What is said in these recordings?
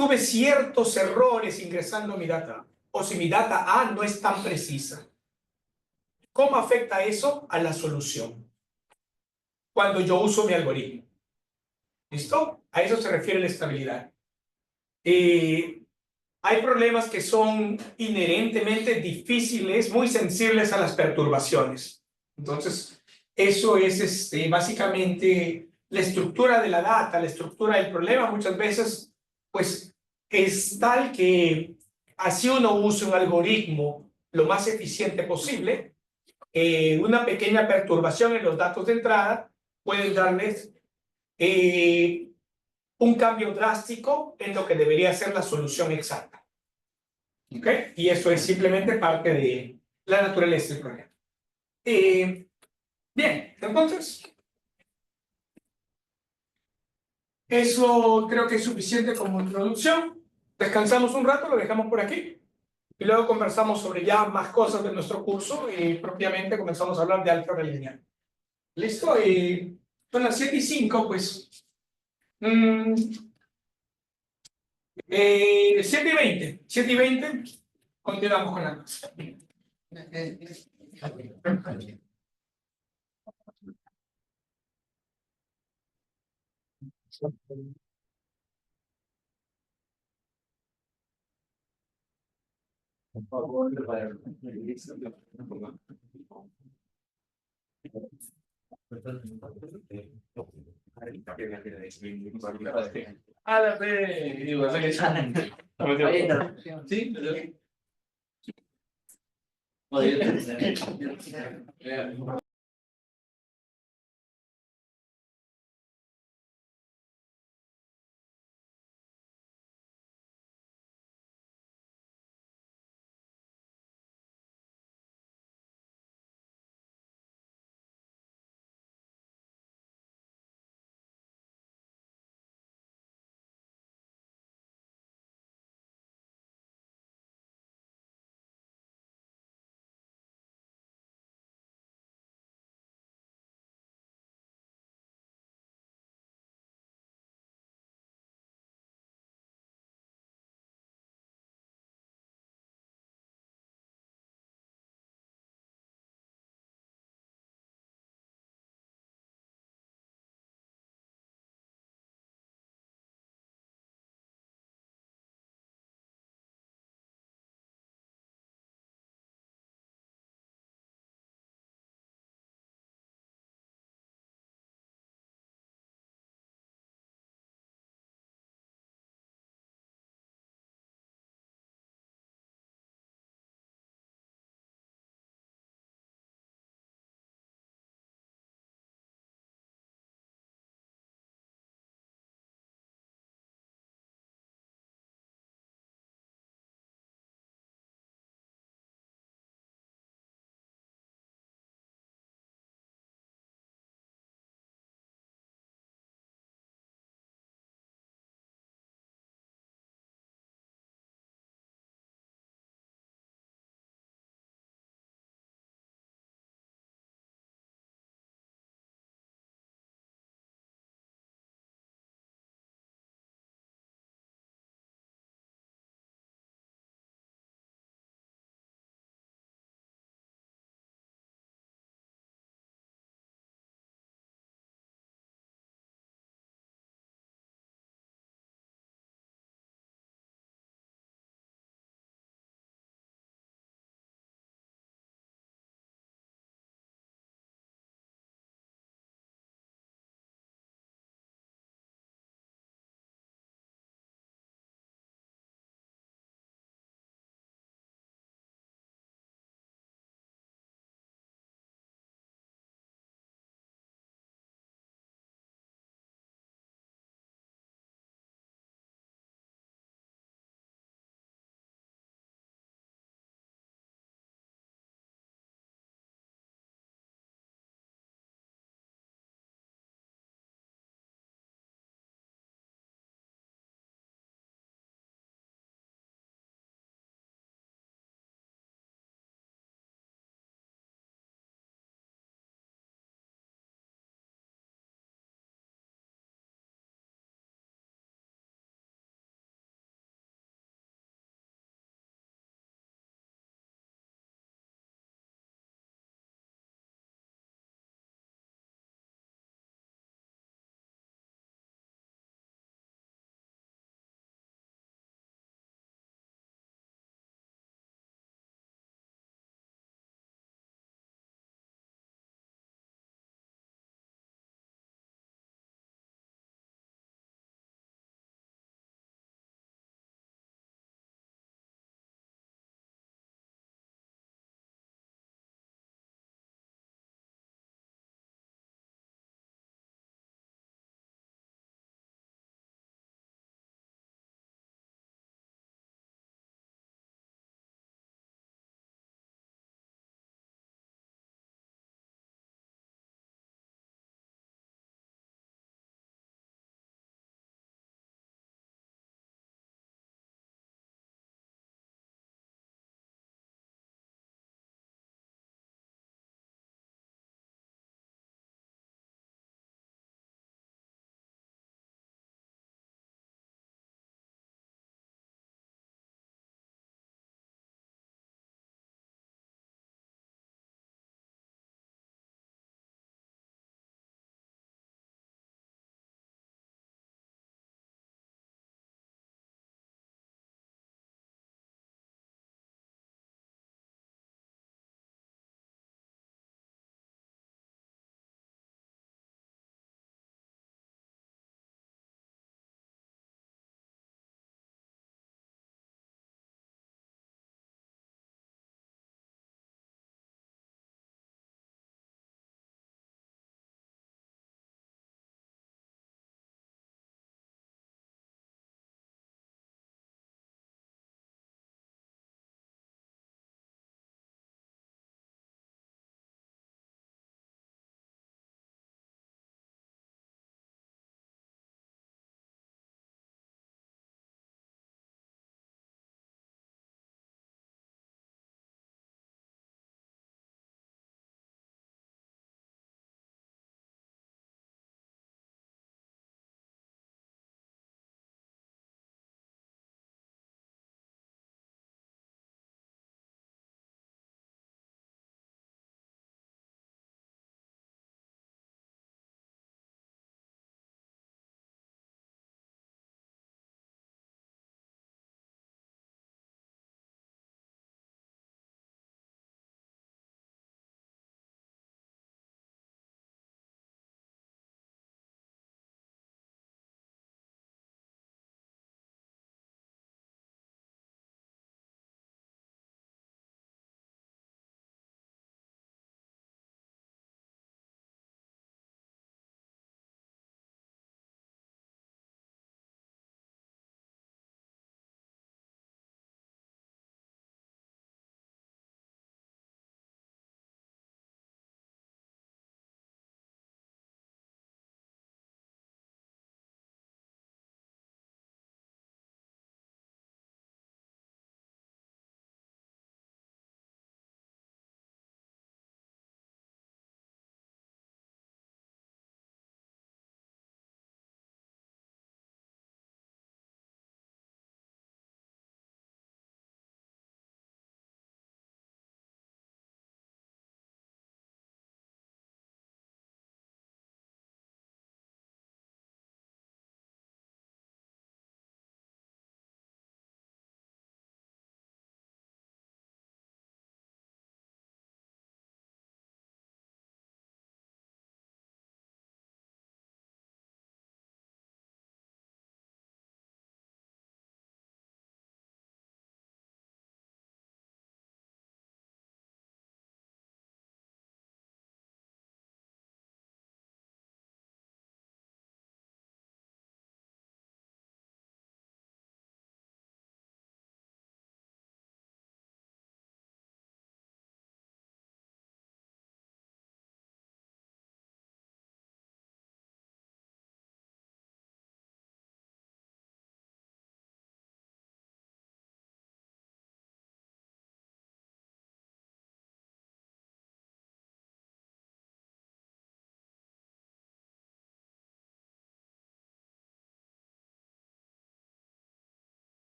tuve ciertos errores ingresando mi data, o si mi data A no es tan precisa. ¿Cómo afecta eso a la solución cuando yo uso mi algoritmo? ¿Listo? A eso se refiere la estabilidad. Hay problemas que son inherentemente difíciles, muy sensibles a las perturbaciones. Entonces, eso es básicamente la estructura de la data, la estructura del problema. Muchas veces, pues, es tal que así uno use un algoritmo lo más eficiente posible, una pequeña perturbación en los datos de entrada puede darles un cambio drástico en lo que debería ser la solución exacta. ¿Ok? Y eso es simplemente parte de la naturaleza del problema. Bien, entonces, eso creo que es suficiente como introducción. Descansamos un rato, lo dejamos por aquí. Y luego conversamos sobre ya más cosas de nuestro curso y propiamente comenzamos a hablar de álgebra lineal. ¿Listo? Y son las 7:05, pues. 7:20. 7:20. Continuamos con la cosa. Sí.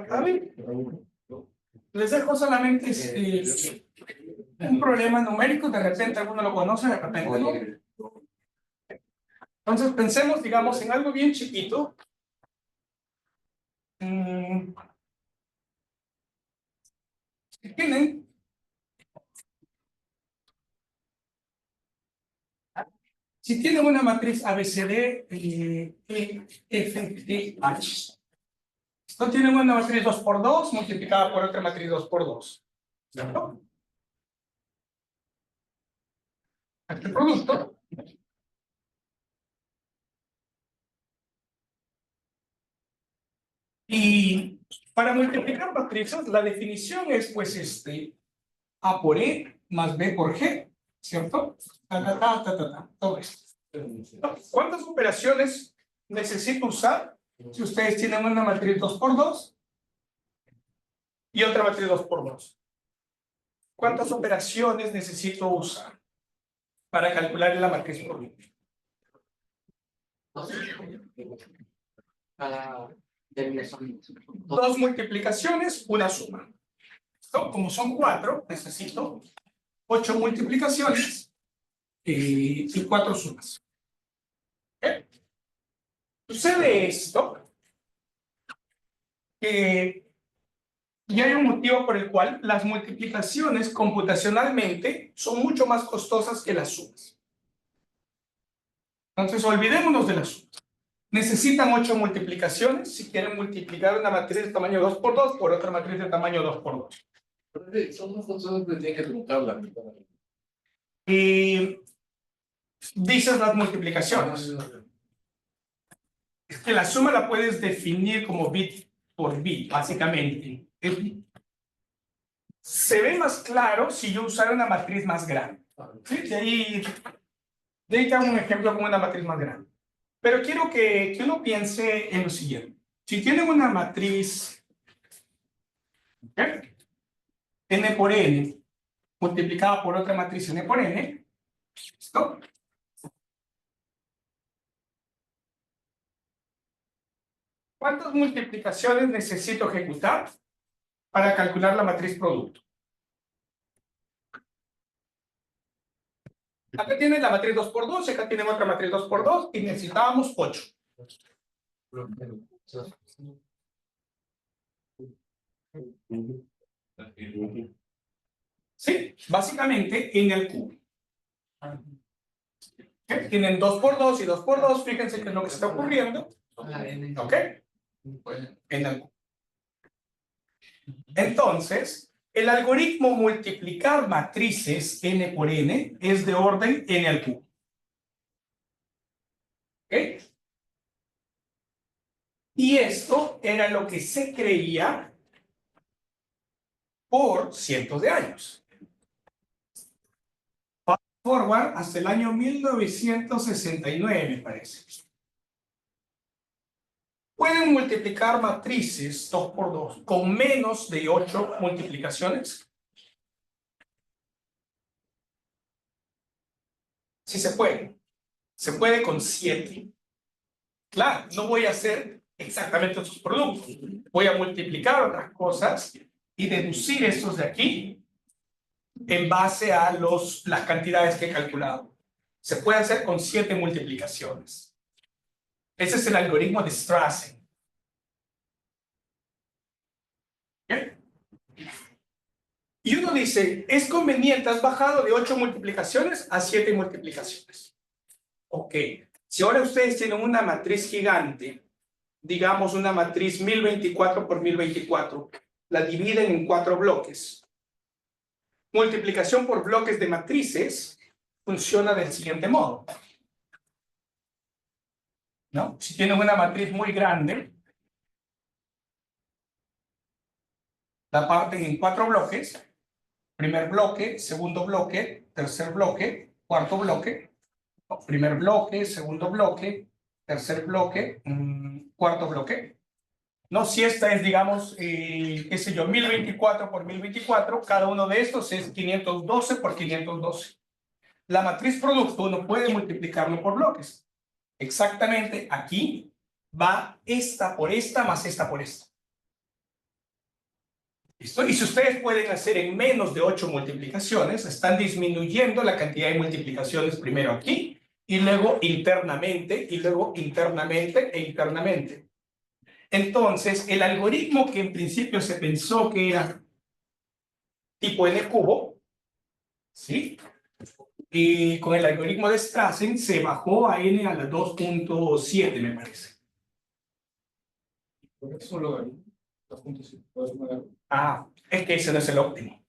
A ver, les dejo solamente un problema numérico, de repente alguno lo conoce, de repente no. Entonces pensemos, digamos, en algo bien chiquito. Si tienen una matriz ABCD, E, F, G, H. Esto tienen una matriz 2 por 2 multiplicada por otra matriz 2 por 2. ¿Cierto? Este producto. Y para multiplicar matrices, la definición es pues A por E más B por G, ¿cierto? Todo esto. ¿Cuántas operaciones necesito usar si ustedes tienen una matriz 2 por 2 y otra matriz 2 por 2? ¿Cuántas operaciones necesito usar para calcular la matriz producto? Dos multiplicaciones, una suma. Como son 4, necesito 8 multiplicaciones y 4 sumas. ¿Okay? Sucede esto, que y hay un motivo por el cual las multiplicaciones computacionalmente son mucho más costosas que las sumas. Entonces, olvidémonos de las sumas. Necesitan 8 multiplicaciones si quieren multiplicar una matriz de tamaño 2 por 2 por otra matriz de tamaño 2 por 2. Son dos funciones que tienen que truncarla. Y dices las multiplicaciones. Es que la suma la puedes definir como bit por bit, básicamente. Se ve más claro si yo usara una matriz más grande. ¿Sí? De ahí te hago un ejemplo con una matriz más grande. Pero quiero que uno piense en lo siguiente. Si tienen una matriz n por n multiplicada por otra matriz n por n, ¿listo? ¿Cuántas multiplicaciones necesito ejecutar para calcular la matriz producto? Acá tienen la matriz 2 por 2, acá tienen otra matriz 2 por 2 y necesitábamos 8. Sí, básicamente en el cubo. ¿Okay? Tienen 2 por 2 y 2 por 2, fíjense qué es lo que está ocurriendo. ¿Ok? En el cubo. Entonces, el algoritmo multiplicar matrices n por n es de orden n al cubo. ¿Ok? Y esto era lo que se creía por cientos de años. Fast forward hasta el año 1969, me parece. ¿Pueden multiplicar matrices 2 por 2 con menos de 8 multiplicaciones? Sí se puede. Se puede con 7. Claro, no voy a hacer exactamente esos productos. Voy a multiplicar otras cosas y deducir estos de aquí en base a las cantidades que he calculado. Se puede hacer con 7 multiplicaciones. Ese es el algoritmo de Strassen. ¿Bien? Y uno dice, es conveniente, has bajado de 8 multiplicaciones a 7 multiplicaciones. Ok, si ahora ustedes tienen una matriz gigante, digamos una matriz 1024 por 1024, la dividen en 4 bloques. Multiplicación por bloques de matrices funciona del siguiente modo. ¿No? Si tienen una matriz muy grande, la parten en 4 bloques. Primer bloque, segundo bloque, tercer bloque, cuarto bloque. Primer bloque, segundo bloque, tercer bloque, cuarto bloque. No, si esta es, digamos, qué sé yo, 1024 por 1024, cada uno de estos es 512 por 512. La matriz producto uno puede multiplicarlo por bloques. exactamente aquí va esta por esta más esta por esta. ¿Listo? Y si ustedes pueden hacer en menos de 8 multiplicaciones, están disminuyendo la cantidad de multiplicaciones primero aquí, y luego internamente, y luego internamente e internamente. Entonces, el algoritmo que en principio se pensó que era tipo n cubo, ¿sí? Y con el algoritmo de Strassen se bajó a n a la 2.7, me parece. Por eso lo 2.7. Ah, es que ese no es el óptimo,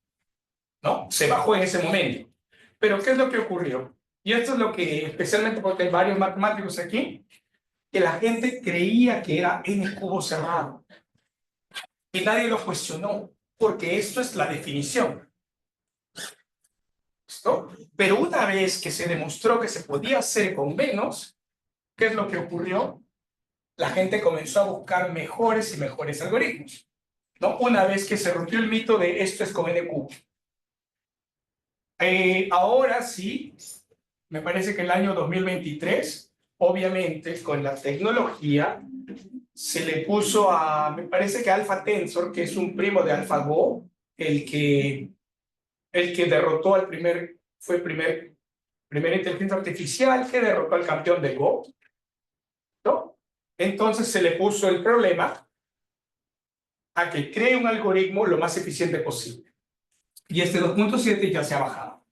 ¿no? Se bajó en ese momento. Pero, ¿qué es lo que ocurrió? Y esto es lo que, especialmente porque hay varios matemáticos aquí, que la gente creía que era n cubo cerrado. Y nadie lo cuestionó, porque esto es la definición. ¿Listo? Pero una vez que se demostró que se podía hacer con menos, ¿qué es lo que ocurrió? La gente comenzó a buscar mejores y mejores algoritmos, ¿no? Una vez que se rompió el mito de esto es con n cubo. Ahora sí, me parece que el año 2023, obviamente con la tecnología, se le puso a, me parece que Alpha Tensor, que es un primo de AlphaGo, el que derrotó al fue primera inteligencia artificial que derrotó al campeón de Go, ¿no? Entonces se le puso el problema a que cree un algoritmo lo más eficiente posible. Y este 2.7 ya se ha bajado,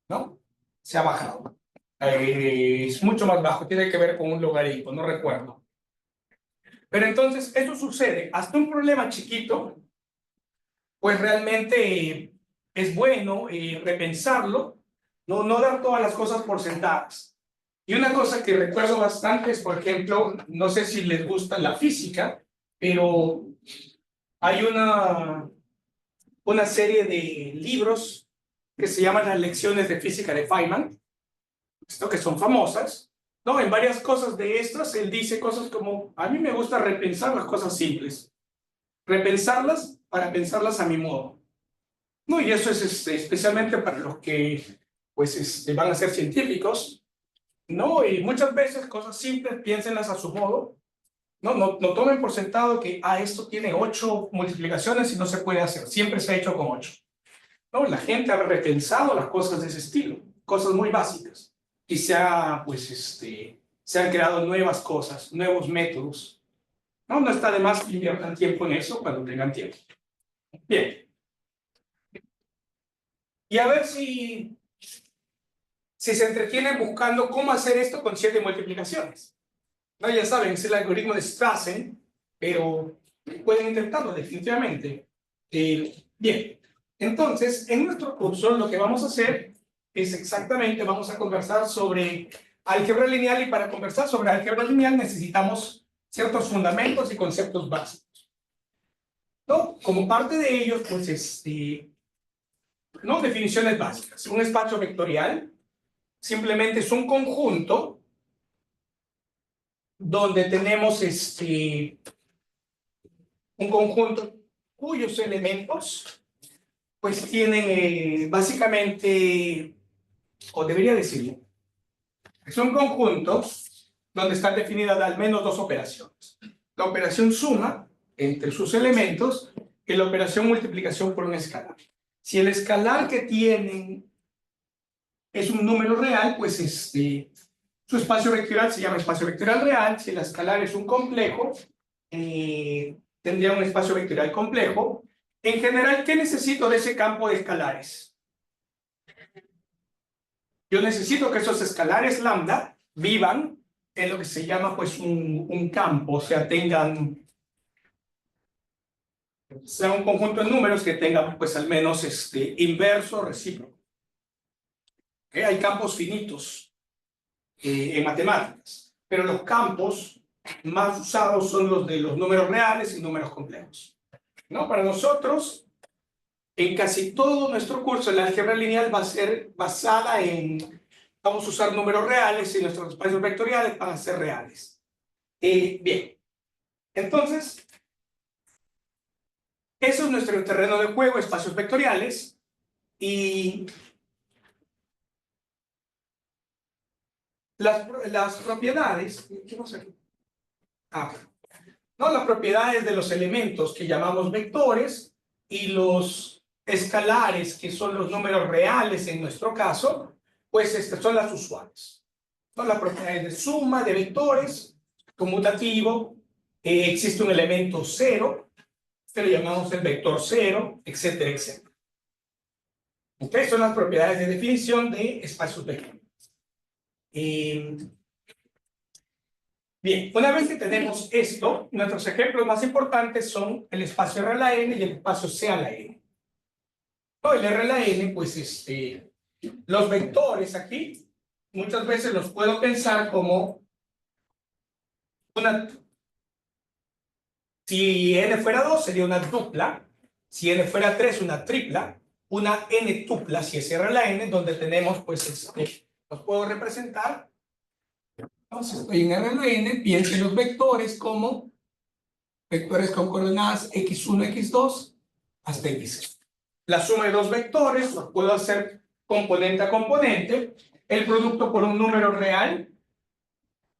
¿no? Se ha bajado. Es mucho más bajo, tiene que ver con un logaritmo, no recuerdo. Pero entonces, eso sucede. Hasta un problema chiquito, pues realmente es bueno repensarlo, no dar todas las cosas por sentadas. Y una cosa que recuerdo bastante es, por ejemplo, no sé si les gusta la física, pero hay una serie de libros que se llaman las lecciones de física de Feynman, esto que son famosas, ¿no? En varias cosas de estas, él dice cosas como, a mí me gusta repensar las cosas simples, repensarlas para pensarlas a mi modo. No, y eso es especialmente para los que pues, van a ser científicos, ¿no? Y muchas veces cosas simples, piénsenlas a su modo, no tomen por sentado que, esto tiene 8 multiplicaciones y no se puede hacer, siempre se ha hecho con 8. No, la gente ha repensado las cosas de ese estilo, cosas muy básicas, y pues, se han creado nuevas cosas, nuevos métodos. No está de más que inviertan tiempo en eso cuando tengan tiempo. Bien. Y a ver si se entretienen buscando cómo hacer esto con 7 multiplicaciones. No, ya saben, es el algoritmo de Strassen, pero pueden intentarlo definitivamente. Bien, entonces, en nuestro curso lo que vamos a hacer es exactamente, vamos a conversar sobre álgebra lineal, y para conversar sobre álgebra lineal necesitamos ciertos fundamentos y conceptos básicos, ¿no? Como parte de ellos, pues, ¿no? Definiciones básicas. Un espacio vectorial simplemente es un conjunto donde tenemos un conjunto cuyos elementos pues tienen básicamente, o debería decirlo, es un conjunto donde están definidas al menos 2 operaciones. La operación suma entre sus elementos y la operación multiplicación por un escalar. Si el escalar que tienen es un número real, pues su espacio vectorial se llama espacio vectorial real. Si el escalar es un complejo, tendría un espacio vectorial complejo. En general, ¿qué necesito de ese campo de escalares? Yo necesito que esos escalares lambda vivan en lo que se llama pues un campo, o sea, sea un conjunto de números que tengan pues al menos inverso recíproco. ¿Okay? Hay campos finitos en matemáticas, pero los campos más usados son los de los números reales y números complejos, ¿no? Para nosotros, en casi todo nuestro curso, la álgebra lineal va a ser basada vamos a usar números reales y nuestros espacios vectoriales van a ser reales. Bien, entonces, eso es nuestro terreno de juego, espacios vectoriales, y las propiedades, ¿qué pasa aquí? No, las propiedades de los elementos que llamamos vectores y los escalares, que son los números reales en nuestro caso, pues estas son las usuales. Son las propiedades de suma de vectores, conmutativo, existe un elemento cero, que le llamamos el vector cero, etcétera, etcétera. Estas son las propiedades de definición de espacios vectoriales. Bien, una vez que tenemos esto, nuestros ejemplos más importantes son el espacio R a la N y el espacio C a la N. El R a la N, pues los vectores aquí, muchas veces los puedo pensar como una... Si N fuera 2 sería una dupla, si N fuera 3 una tripla, una N tupla si es R a la N, donde tenemos pues los puedo representar. Entonces estoy en R a la N, piensen los vectores como vectores con coordenadas x1, x2 hasta x. La suma de dos vectores lo puedo hacer componente a componente, el producto por un número real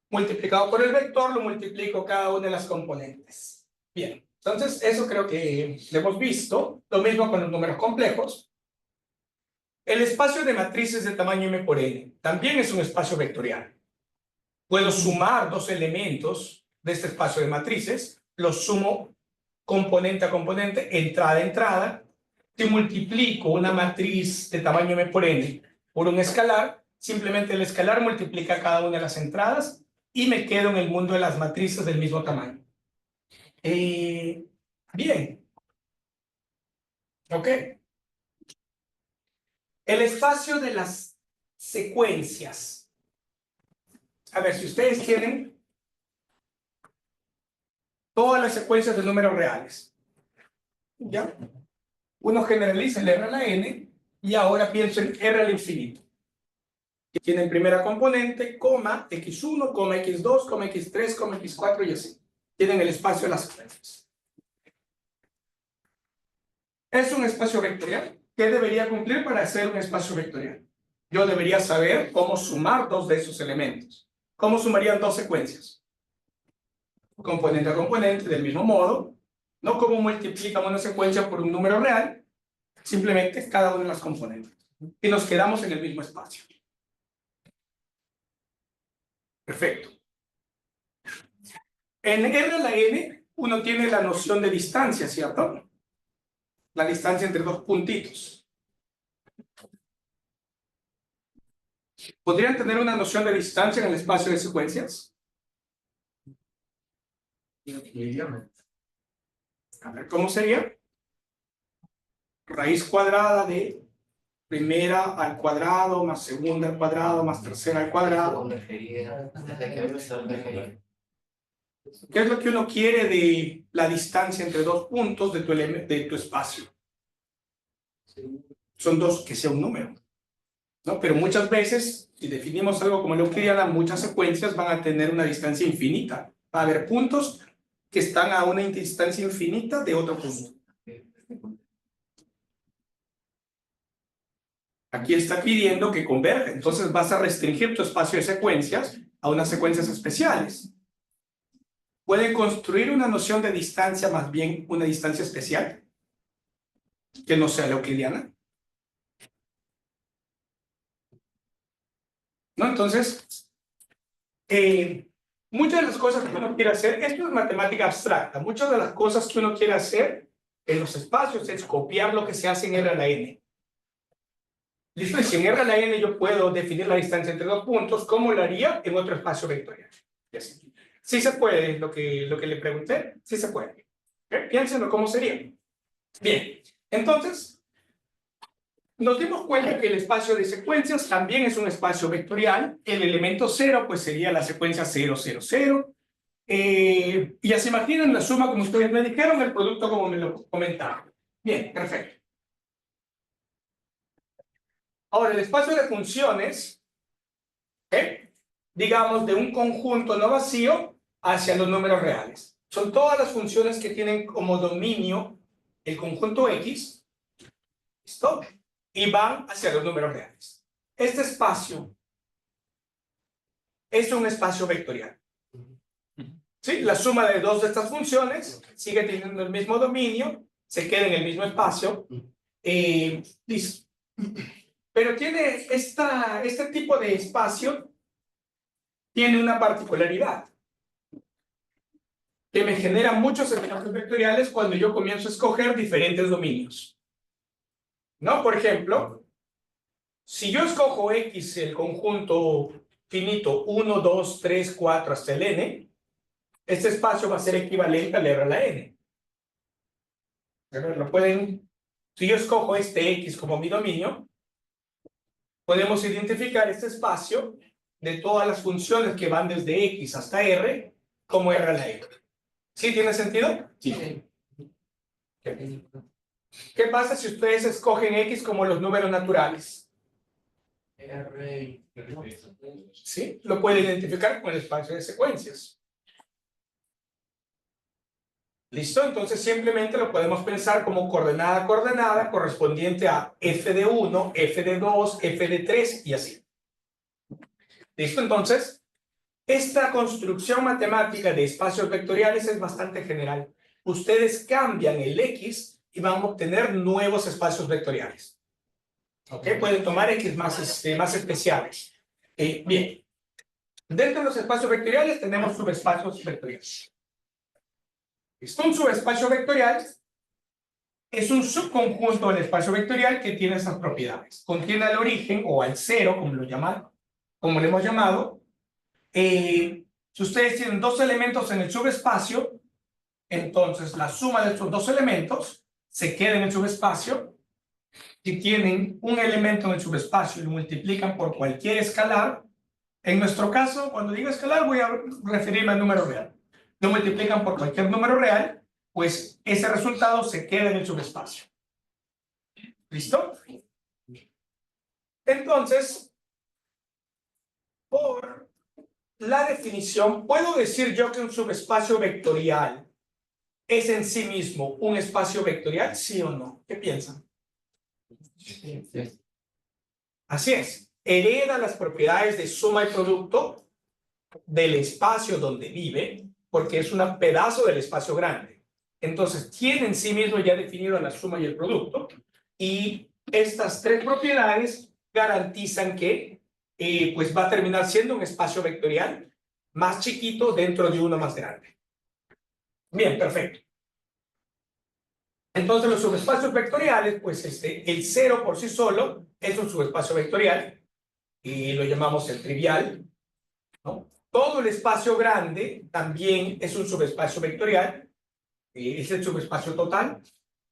multiplicado por el vector, lo multiplico cada una de las componentes. Bien, entonces eso creo que lo hemos visto. Lo mismo con los números complejos. El espacio de matrices de tamaño m por n también es un espacio vectorial. Puedo sumar dos elementos de este espacio de matrices, los sumo componente a componente, entrada a entrada. Si multiplico una matriz de tamaño m por n por un escalar, simplemente el escalar multiplica cada una de las entradas y me quedo en el mundo de las matrices del mismo tamaño. Bien. Ok. El espacio de las secuencias. A ver, si ustedes tienen todas las secuencias de números reales, ¿ya? Uno generaliza el R a la N y ahora pienso en R al infinito. Tienen primera componente, coma, x1, coma, x2, coma, x3, coma, x4 y así. Tienen el espacio de las secuencias. Es un espacio vectorial. ¿Qué debería cumplir para ser un espacio vectorial? Yo debería saber cómo sumar dos de esos elementos. ¿Cómo sumarían dos secuencias? Componente a componente, del mismo modo. No cómo multiplicamos una secuencia por un número real, simplemente cada una de las componentes. Y nos quedamos en el mismo espacio. Perfecto. En R a la N, uno tiene la noción de distancia, ¿cierto? La distancia entre dos puntitos. ¿Podrían tener una noción de distancia en el espacio de secuencias? A ver, ¿cómo sería? Raíz cuadrada de primera al cuadrado, más segunda al cuadrado, más tercera al cuadrado. ¿Qué es lo que uno quiere de la distancia entre dos puntos de tu espacio? Son dos, que sea un número, ¿no? Pero muchas veces, si definimos algo como euclidiana, muchas secuencias van a tener una distancia infinita. Va a haber puntos que están a una distancia infinita de otro punto. Aquí está pidiendo que converja, entonces vas a restringir tu espacio de secuencias a unas secuencias especiales. ¿Pueden construir una noción de distancia, más bien una distancia especial, que no sea la euclidiana? ¿No? Entonces, muchas de las cosas que uno quiere hacer, esto es matemática abstracta, muchas de las cosas que uno quiere hacer en los espacios es copiar lo que se hace en R a la N. Listo, y si en R a la N yo puedo definir la distancia entre dos puntos, ¿cómo lo haría en otro espacio vectorial? Sí se puede, lo que le pregunté, sí se puede. ¿Okay? Piénsenlo cómo sería. Bien, entonces, nos dimos cuenta que el espacio de secuencias también es un espacio vectorial. El elemento 0 pues sería la secuencia 0, 0, 0. Y ya se imaginan la suma como ustedes me dijeron, el producto como me lo comentaron. Bien, perfecto. Ahora, el espacio de funciones, digamos, de un conjunto no vacío hacia los números reales. Son todas las funciones que tienen como dominio el conjunto X, ¿listo? Y van hacia los números reales. Este espacio es un espacio vectorial. ¿Sí? La suma de dos de estas funciones sigue teniendo el mismo dominio, se queda en el mismo espacio. Listo. Pero tiene este tipo de espacio, tiene una particularidad, que me genera muchos espacios vectoriales cuando yo comienzo a escoger diferentes dominios. ¿No? Por ejemplo, si yo escojo X, el conjunto finito 1, 2, 3, 4 hasta el N, este espacio va a ser equivalente al R a la N. Lo pueden, si yo escojo este X como mi dominio, podemos identificar este espacio de todas las funciones que van desde X hasta R como R a la N. ¿Sí tiene sentido? Sí. ¿Qué pasa si ustedes escogen X como los números naturales? ¿Sí? Lo pueden identificar con el espacio de secuencias. ¿Listo? Entonces simplemente lo podemos pensar como coordenada correspondiente a f de 1, f de 2, f de 3 y así. ¿Listo? Entonces, esta construcción matemática de espacios vectoriales es bastante general. Ustedes cambian el X y van a obtener nuevos espacios vectoriales. ¿Ok? Pueden tomar X más especiales. Bien. Dentro de los espacios vectoriales tenemos subespacios vectoriales. ¿Listo? Un subespacio vectorial es un subconjunto del espacio vectorial que tiene estas propiedades. Contiene al origen o al cero, como le hemos llamado. Si ustedes tienen dos elementos en el subespacio, entonces la suma de estos dos elementos se queda en el subespacio. Si tienen un elemento en el subespacio y lo multiplican por cualquier escalar, en nuestro caso, cuando digo escalar, voy a referirme al número real. Lo multiplican por cualquier número real, pues ese resultado se queda en el subespacio. ¿Listo? Entonces, por la definición, ¿puedo decir yo que un subespacio vectorial es en sí mismo un espacio vectorial? ¿Sí o no? ¿Qué piensan? Sí. Así es. Hereda las propiedades de suma y producto del espacio donde vive, porque es un pedazo del espacio grande. Entonces, tiene en sí mismo ya definido la suma y el producto, y estas tres propiedades garantizan que pues va a terminar siendo un espacio vectorial más chiquito dentro de uno más grande. Bien, perfecto. Entonces, los subespacios vectoriales, pues el cero por sí solo es un subespacio vectorial, y lo llamamos el trivial, ¿no? Todo el espacio grande también es un subespacio vectorial, es el subespacio total,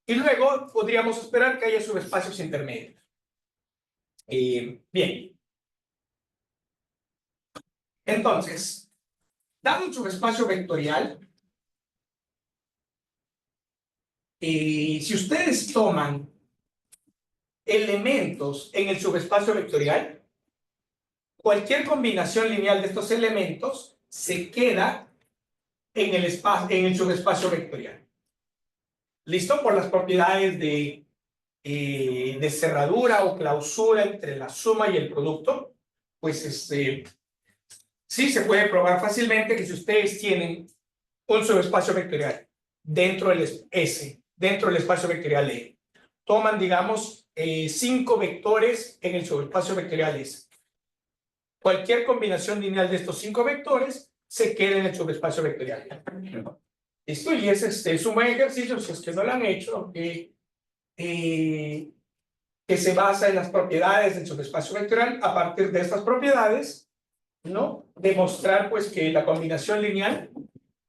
y luego podríamos esperar que haya subespacios intermedios. Bien. Entonces, dado un subespacio vectorial, si ustedes toman elementos en el subespacio vectorial, cualquier combinación lineal de estos elementos se queda en el subespacio vectorial. ¿Listo? Por las propiedades de cerradura o clausura entre la suma y el producto, pues sí se puede probar fácilmente que si ustedes tienen un subespacio vectorial dentro del espacio vectorial E, toman, digamos, 5 vectores en el subespacio vectorial S. Cualquier combinación lineal de estos 5 vectores se queda en el subespacio vectorial. ¿Listo? Y es un buen ejercicio, si es que no lo han hecho, que se basa en las propiedades del subespacio vectorial. A partir de estas propiedades, ¿no? Demostrar pues que la combinación lineal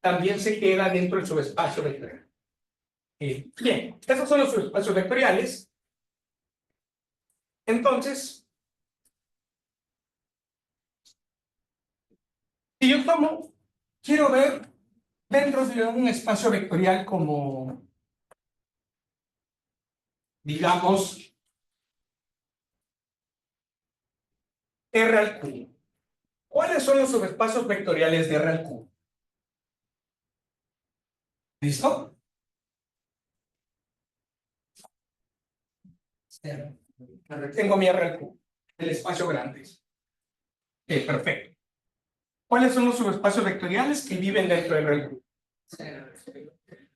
también se queda dentro del subespacio vectorial. Bien, estos son los subespacios vectoriales. Entonces, si yo quiero ver dentro de un espacio vectorial como, digamos, R al cubo. ¿Cuáles son los subespacios vectoriales de R al cubo? ¿Listo? Tengo mi R al cubo, el espacio grande. Perfecto. ¿Cuáles son los subespacios vectoriales que viven dentro del rectángulo?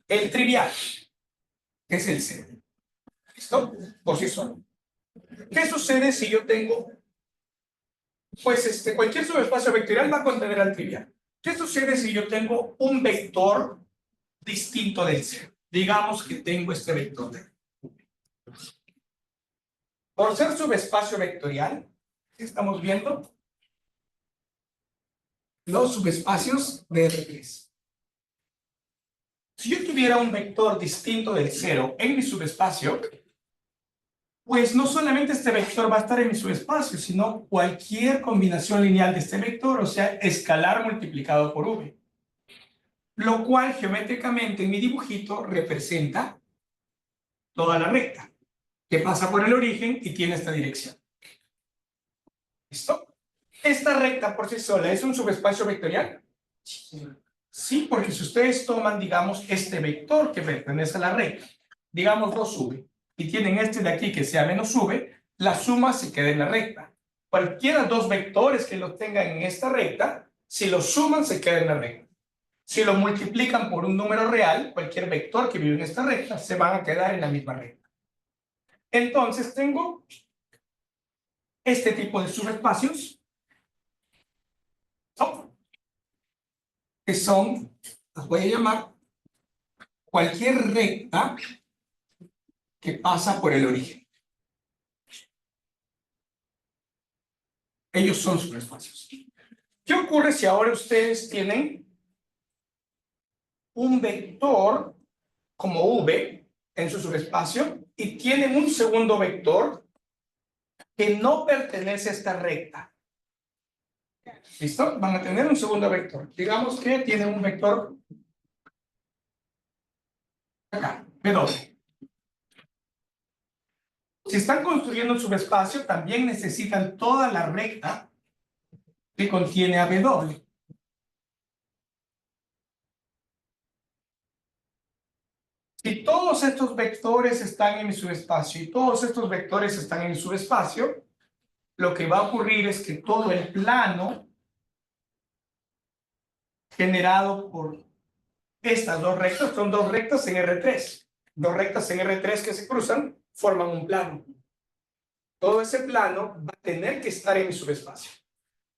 El trivial, que es el cero. ¿Listo? Por sí solo. ¿Qué sucede si yo tengo? Pues cualquier subespacio vectorial va a contener al trivial. ¿Qué sucede si yo tengo un vector distinto del cero? Digamos que tengo este vector de. Por ser subespacio vectorial, ¿qué estamos viendo? Los subespacios de R3. Si yo tuviera un vector distinto del cero en mi subespacio, pues no solamente este vector va a estar en mi subespacio, sino cualquier combinación lineal de este vector, o sea, escalar multiplicado por v. Lo cual geométricamente en mi dibujito representa toda la recta que pasa por el origen y tiene esta dirección. ¿Listo? ¿Esta recta por sí sola es un subespacio vectorial? Sí, porque si ustedes toman, digamos, este vector que pertenece a la recta, digamos 2v, y tienen este de aquí que sea menos v, la suma se queda en la recta. Cualquiera dos vectores que lo tengan en esta recta, si los suman se queda en la recta. Si lo multiplican por un número real, cualquier vector que vive en esta recta se van a quedar en la misma recta. Entonces tengo este tipo de subespacios, que son, los voy a llamar, cualquier recta que pasa por el origen. Ellos son subespacios. ¿Qué ocurre si ahora ustedes tienen un vector como v en su subespacio y tienen un segundo vector que no pertenece a esta recta? ¿Listo? Van a tener un segundo vector. Digamos que tienen un vector acá, w. Si están construyendo un subespacio, también necesitan toda la recta que contiene a w. Si todos estos vectores están en mi subespacio y todos estos vectores están en mi subespacio, lo que va a ocurrir es que todo el plano generado por estas dos rectas, son dos rectas en R3. Dos rectas en R3 que se cruzan forman un plano. Todo ese plano va a tener que estar en mi subespacio.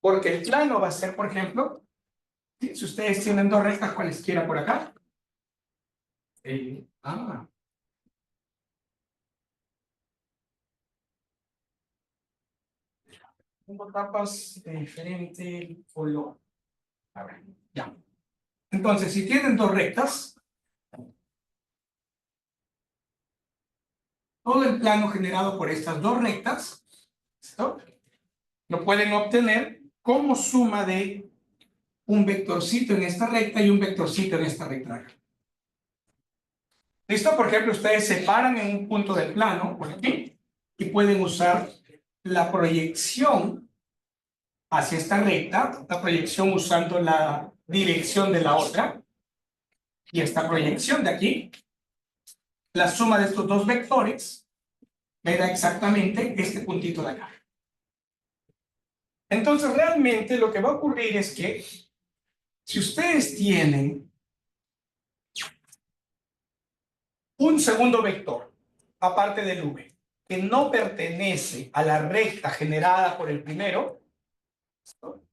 Porque el plano va a ser, por ejemplo, si ustedes tienen dos rectas cualesquiera por acá. Tengo tapas de diferente color. A ver, ya. Entonces, si tienen dos rectas, todo el plano generado por estas dos rectas, ¿listo?, lo pueden obtener como suma de un vectorcito en esta recta y un vectorcito en esta recta. ¿Listo? Por ejemplo, ustedes separan en un punto del plano, por aquí, y pueden usar la proyección hacia esta recta, la proyección usando la dirección de la otra, y esta proyección de aquí, la suma de estos dos vectores, me da exactamente este puntito de acá. Entonces, realmente lo que va a ocurrir es que si ustedes tienen un segundo vector, aparte del v, que no pertenece a la recta generada por el primero, ¿listo?,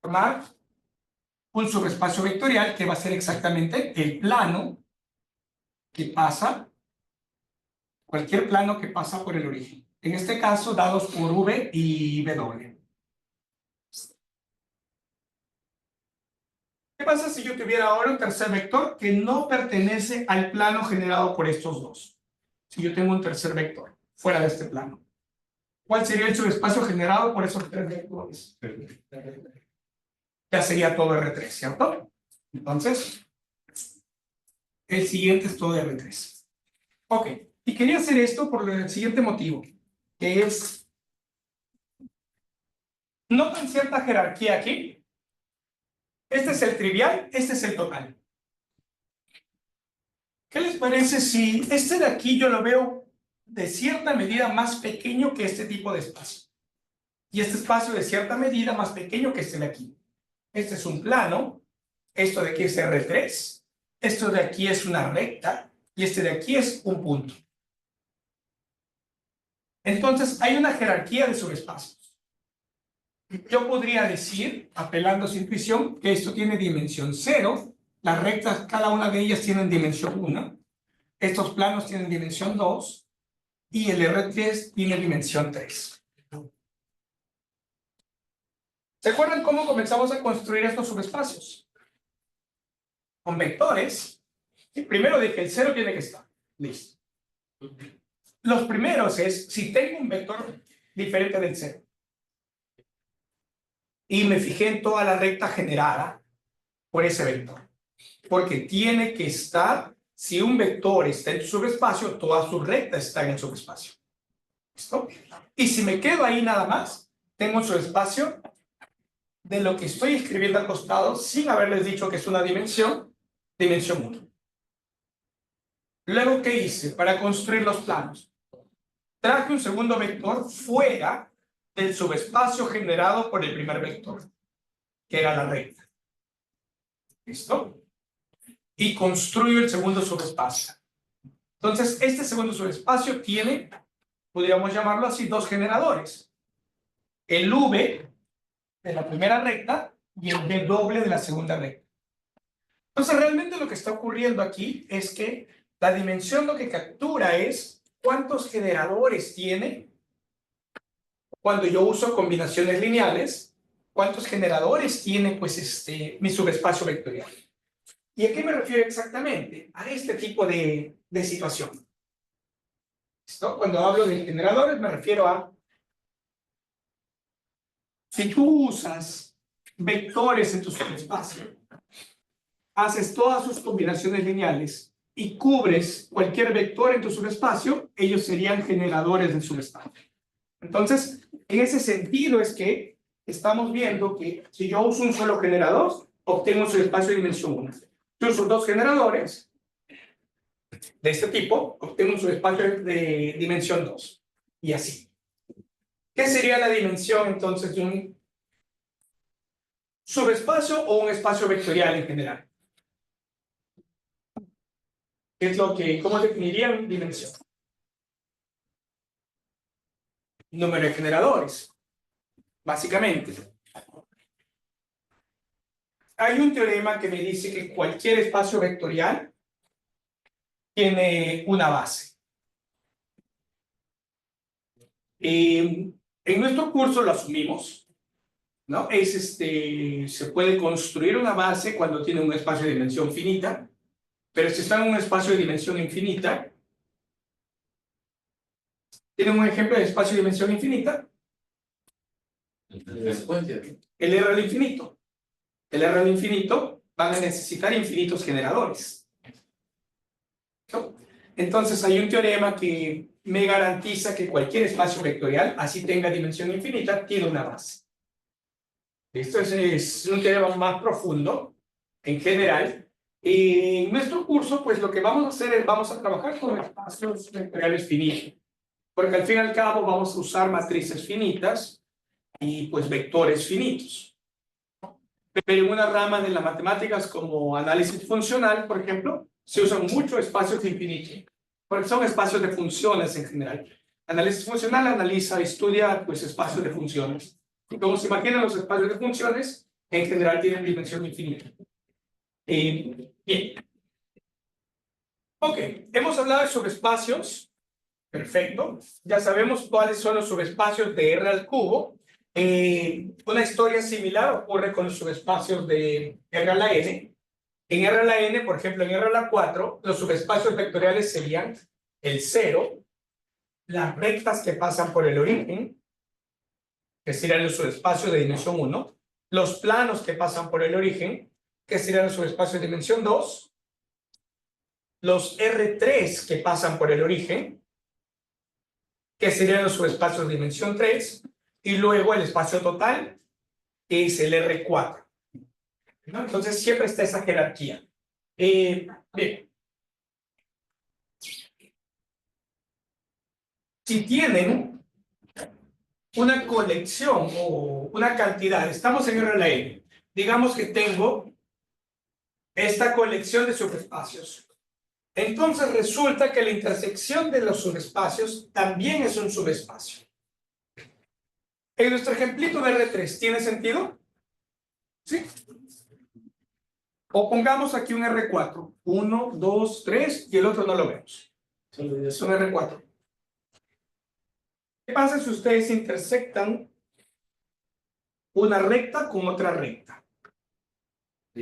formar un subespacio vectorial que va a ser exactamente el plano que pasa, cualquier plano que pasa por el origen. En este caso, dados por v y w. ¿Qué pasa si yo tuviera ahora un tercer vector que no pertenece al plano generado por estos dos? Si yo tengo un tercer vector fuera de este plano, ¿cuál sería el subespacio generado por esos tres vectores? Ya sería todo R3, ¿cierto? Entonces, el siguiente es todo R3. Ok, y quería hacer esto por el siguiente motivo, que es, ¿notan cierta jerarquía aquí? Este es el trivial, este es el total. ¿Qué les parece si este de aquí yo lo veo de cierta medida más pequeño que este tipo de espacio. Y este espacio de cierta medida más pequeño que este de aquí. Este es un plano, esto de aquí es R3, esto de aquí es una recta, y este de aquí es un punto. Entonces, hay una jerarquía de subespacios. Yo podría decir, apelando a su intuición, que esto tiene dimensión 0, las rectas, cada una de ellas tienen dimensión 1, estos planos tienen dimensión 2, y el R3 tiene dimensión 3. ¿Se acuerdan cómo comenzamos a construir estos subespacios? Con vectores. Y primero dije, el 0 tiene que estar. Listo. Los primeros es, si tengo un vector diferente del 0, y me fijé en toda la recta generada por ese vector. Porque tiene que estar, si un vector está en tu subespacio, todas sus rectas están en el subespacio. ¿Listo? Y si me quedo ahí nada más, tengo un subespacio de lo que estoy escribiendo al costado sin haberles dicho que es una dimensión 1. Luego, ¿qué hice para construir los planos? Traje un segundo vector fuera del subespacio generado por el primer vector, que era la recta. ¿Listo? Y construyo el segundo subespacio. Entonces, este segundo subespacio tiene, podríamos llamarlo así, dos generadores. El V de la primera recta y el V doble de la segunda recta. Entonces, realmente lo que está ocurriendo aquí es que la dimensión lo que captura es cuántos generadores tiene cuando yo uso combinaciones lineales, cuántos generadores tiene pues mi subespacio vectorial. ¿Y a qué me refiero exactamente? A este tipo de situación. ¿Listo? Cuando hablo de generadores me refiero a si tú usas vectores en tu subespacio, haces todas sus combinaciones lineales y cubres cualquier vector en tu subespacio, ellos serían generadores del subespacio. Entonces, en ese sentido es que estamos viendo que si yo uso un solo generador, obtengo un subespacio de dimensión 1. Si uso dos generadores de este tipo, obtengo un subespacio de dimensión 2. Y así. ¿Qué sería la dimensión entonces de un subespacio o un espacio vectorial en general? ¿Qué es lo que, cómo definirían dimensión? Número de generadores, básicamente. Hay un teorema que me dice que cualquier espacio vectorial tiene una base. En nuestro curso lo asumimos, ¿no? Se puede construir una base cuando tiene un espacio de dimensión finita, pero si está en un espacio de dimensión infinita, ¿tienen un ejemplo de espacio de dimensión infinita? El R al infinito. El R al infinito van a necesitar infinitos generadores, ¿no? Entonces hay un teorema que me garantiza que cualquier espacio vectorial, así tenga dimensión infinita, tiene una base. Esto es un teorema más profundo, en general. En nuestro curso, pues lo que vamos a hacer es, vamos a trabajar con espacios vectoriales finitos, porque al fin y al cabo vamos a usar matrices finitas y pues vectores finitos. Pero en una rama de las matemáticas como análisis funcional, por ejemplo, se usan mucho espacios infinitos, porque son espacios de funciones en general. Análisis funcional analiza, estudia pues espacios de funciones. Y como se imaginan, los espacios de funciones en general tienen dimensión infinita. Bien. Ok, hemos hablado de subespacios. Perfecto. Ya sabemos cuáles son los subespacios de R al cubo. Una historia similar ocurre con los subespacios de R a la n. En R a la n, por ejemplo, en R a la 4, los subespacios vectoriales serían el 0, las rectas que pasan por el origen, que serían el subespacio de dimensión 1, los planos que pasan por el origen, que serían el subespacio de dimensión 2, los R3 que pasan por el origen, que serían los subespacios de dimensión 3, y luego el espacio total, que es el R4. ¿No? Entonces siempre está esa jerarquía. Bien. si tienen una colección o una cantidad, estamos en R a la N, digamos que tengo esta colección de subespacios. Entonces resulta que la intersección de los subespacios también es un subespacio. En nuestro ejemplito de R3, ¿tiene sentido? ¿Sí? O pongamos aquí un R4. 1, 2, 3 y el otro no lo vemos. Es un R4. ¿Qué pasa si ustedes intersectan una recta con otra recta?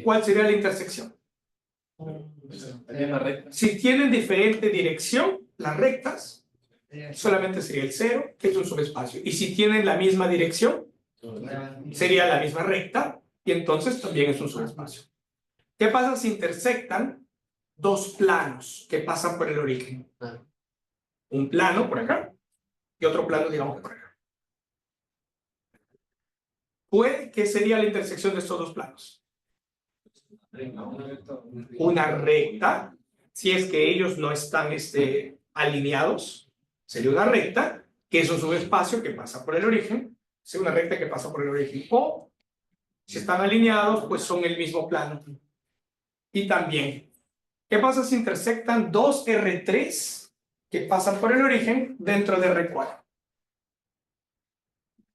¿Cuál sería la intersección? Si tienen diferente dirección, las rectas, solamente sería el 0, que es un subespacio. Y si tienen la misma dirección, sería la misma recta, y entonces también es un subespacio. ¿Qué pasa si intersectan dos planos que pasan por el origen? Un plano por acá y otro plano, digamos, por acá. ¿Qué sería la intersección de estos dos planos? Una recta, si es que ellos no están alineados, sería una recta, que es un subespacio que pasa por el origen, es una recta que pasa por el origen. O, si están alineados, pues son el mismo plano. Y también, ¿qué pasa si intersectan dos R3 que pasan por el origen dentro de R4?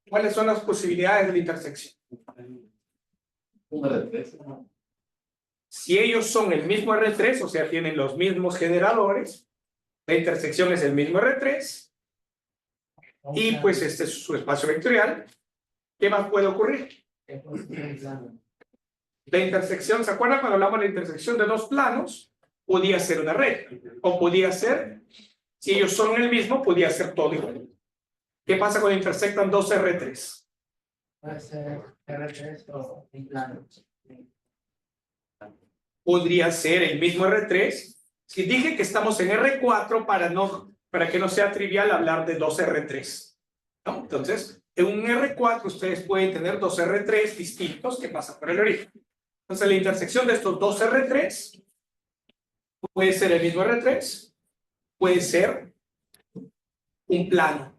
¿Cuáles son las posibilidades de la intersección? Un R3. Si ellos son el mismo R3, o sea, tienen los mismos generadores, la intersección es el mismo R3, y pues este es su espacio vectorial. ¿Qué más puede ocurrir? La intersección, ¿se acuerdan cuando hablamos de la intersección de dos planos? Podía ser una recta, o podía ser, si ellos son el mismo, podía ser todo igual. ¿Qué pasa cuando intersectan dos R3? Puede ser R3 o en plano. Podría ser el mismo R3. Si dije que estamos en R4 para que no sea trivial hablar de dos R3, ¿no? Entonces, en un R4 ustedes pueden tener dos R3 distintos que pasan por el origen. Entonces, la intersección de estos dos R3 puede ser el mismo R3, puede ser un plano.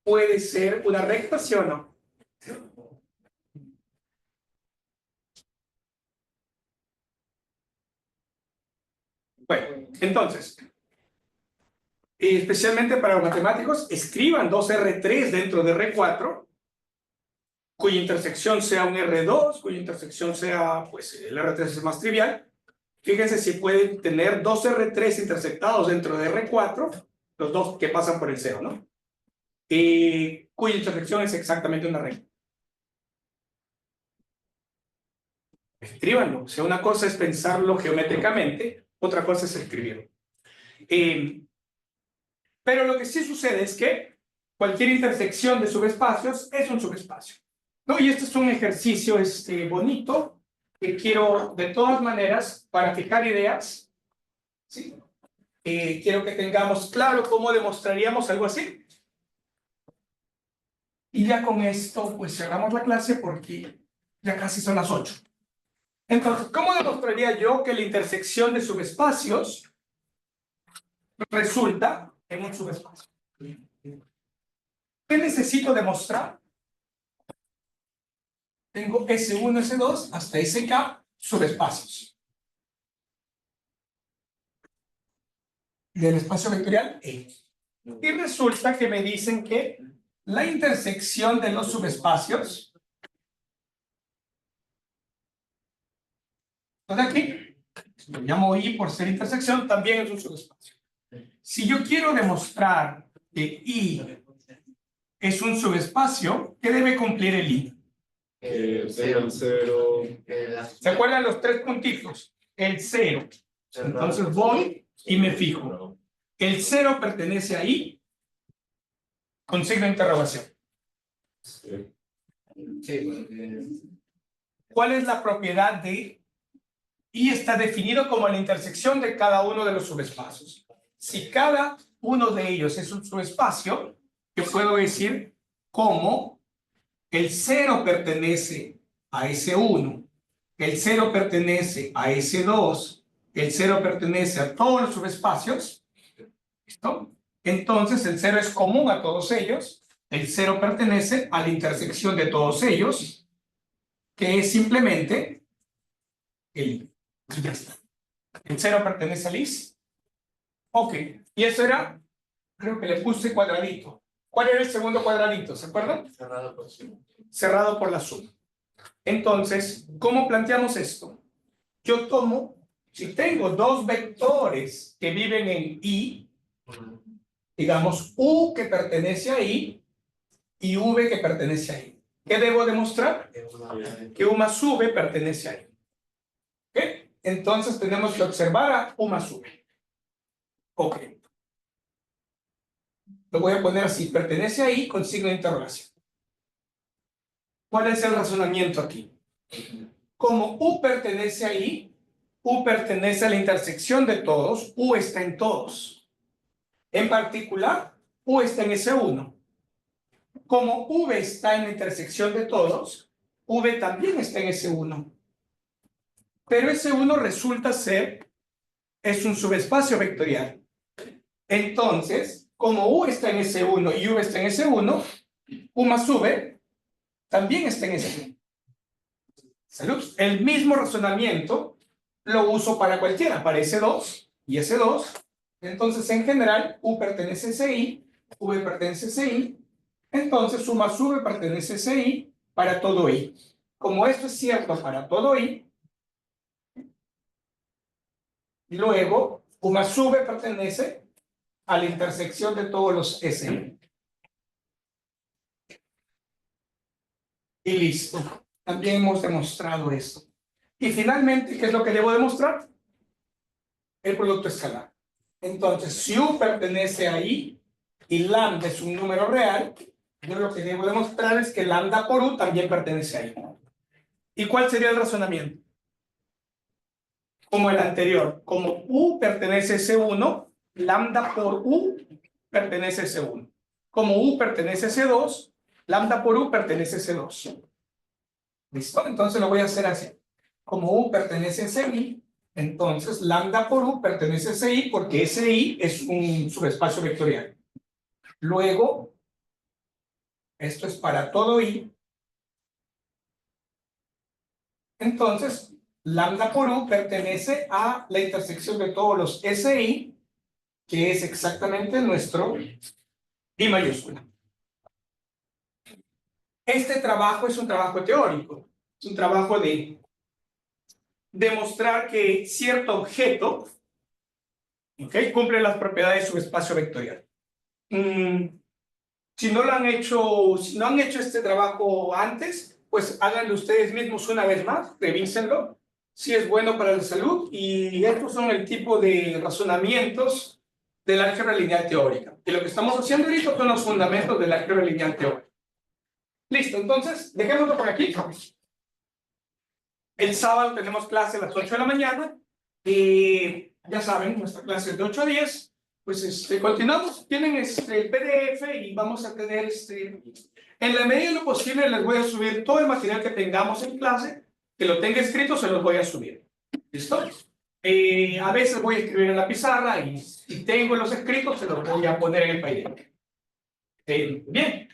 Puede ser una recta, ¿sí o no? Bueno, entonces, especialmente para los matemáticos, escriban dos R3 dentro de R4, cuya intersección sea un R2, cuya intersección sea, pues, el R3 es más trivial. Fíjense si pueden tener dos R3 intersectados dentro de R4, los dos que pasan por el 0, ¿no? Cuya intersección es exactamente una recta. Escríbanlo. O sea, una cosa es pensarlo geométricamente, otra cosa es escribirlo. Pero lo que sí sucede es que cualquier intersección de subespacios es un subespacio, ¿no? Y este es un ejercicio bonito que quiero, de todas maneras, para fijar ideas, ¿sí? Quiero que tengamos claro cómo demostraríamos algo así. Y ya con esto, pues cerramos la clase porque ya casi son las 8. Entonces, ¿cómo demostraría yo que la intersección de subespacios resulta en un subespacio? ¿Qué necesito demostrar? Tengo S1, S2 hasta SK subespacios del espacio vectorial E. Y resulta que me dicen que la intersección de los subespacios, entonces aquí lo llamo I por ser intersección, también es un subespacio. Si yo quiero demostrar que I es un subespacio, ¿qué debe cumplir el I? El 0. ¿Se acuerdan los tres puntitos? El 0. Entonces voy y me fijo. El 0 pertenece a I con signo de interrogación. ¿Cuál es la propiedad de I? Está definido como la intersección de cada uno de los subespacios. Si cada uno de ellos es un subespacio, yo puedo decir cómo el 0 pertenece a S1, el 0 pertenece a S2, el 0 pertenece a todos los subespacios, ¿Listo? Entonces el 0 es común a todos ellos. El 0 pertenece a la intersección de todos ellos, que es simplemente el I. Ya está. El 0 pertenece al is. Ok. Y eso era, creo que le puse cuadradito. ¿Cuál era el segundo cuadradito? ¿Se acuerdan? Cerrado por sí. Cerrado por la suma. Entonces, ¿cómo planteamos esto? Yo tomo, si tengo dos vectores que viven en I, digamos U que pertenece a I y V que pertenece a I. ¿Qué debo demostrar? Que U más V pertenece a I. ¿Ok? Entonces tenemos que observar a U más V. Ok. Lo voy a poner así, pertenece a I con signo de interrogación. ¿Cuál es el razonamiento aquí? Como U pertenece a I, U pertenece a la intersección de todos, U está en todos. En particular, U está en S1. Como V está en la intersección de todos, V también está en S1. Pero S1 resulta ser, es un subespacio vectorial. Entonces, como U está en S1 y V está en S1, U más V también está en S1. ¿Salud? El mismo razonamiento lo uso para cualquiera, para S2 y S2. Entonces, en general, U pertenece a SI, V pertenece a SI. Entonces, U más V pertenece a SI para todo I. Como esto es cierto para todo I, luego, U más V pertenece a la intersección de todos los SI. Y listo. También hemos demostrado esto. Y finalmente, ¿qué es lo que debo demostrar? El producto escalar. Entonces, si U pertenece a I y lambda es un número real, yo lo que debo demostrar es que lambda por U también pertenece a I. ¿Y cuál sería el razonamiento? Como el anterior. Como U pertenece a S1, lambda por U pertenece a S1. Como U pertenece a S2, lambda por U pertenece a S2. ¿Listo? Entonces lo voy a hacer así. Como U pertenece a SI, entonces lambda por U pertenece a SI porque SI es un subespacio vectorial. Luego, esto es para todo I. Entonces, lambda por U pertenece a la intersección de todos los SI, que es exactamente nuestro I mayúscula. Este trabajo es un trabajo teórico, es un trabajo de demostrar que cierto objeto, ¿okay?, cumple las propiedades de subespacio vectorial. Si no lo han hecho, si no han hecho este trabajo antes, pues háganlo ustedes mismos una vez más, revísenlo, si es bueno para la salud, y estos son el tipo de razonamientos del álgebra lineal teórica. Y lo que estamos haciendo ahorita son los fundamentos del álgebra lineal teórica. Listo, entonces, dejémoslo por aquí. El sábado tenemos clase a las 8 de la mañana, y ya saben, nuestra clase es de 8 a 10. Pues continuamos, tienen el PDF y vamos a tener en la medida de lo posible les voy a subir todo el material que tengamos en clase, que lo tenga escrito se los voy a subir. ¿Listo? A veces voy a escribir en la pizarra y si tengo los escritos se los voy a poner en el PDF. Bien.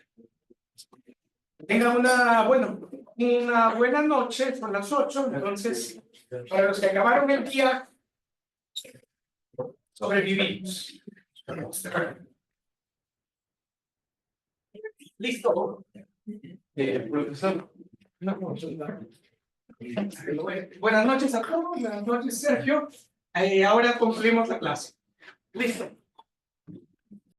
Tengan una buena noche, son las 8, entonces para los que acabaron el día sobrevivimos. Listo. Profesor, Buenas noches a todos, buenas noches Sergio. Ahora concluimos la clase. Listo.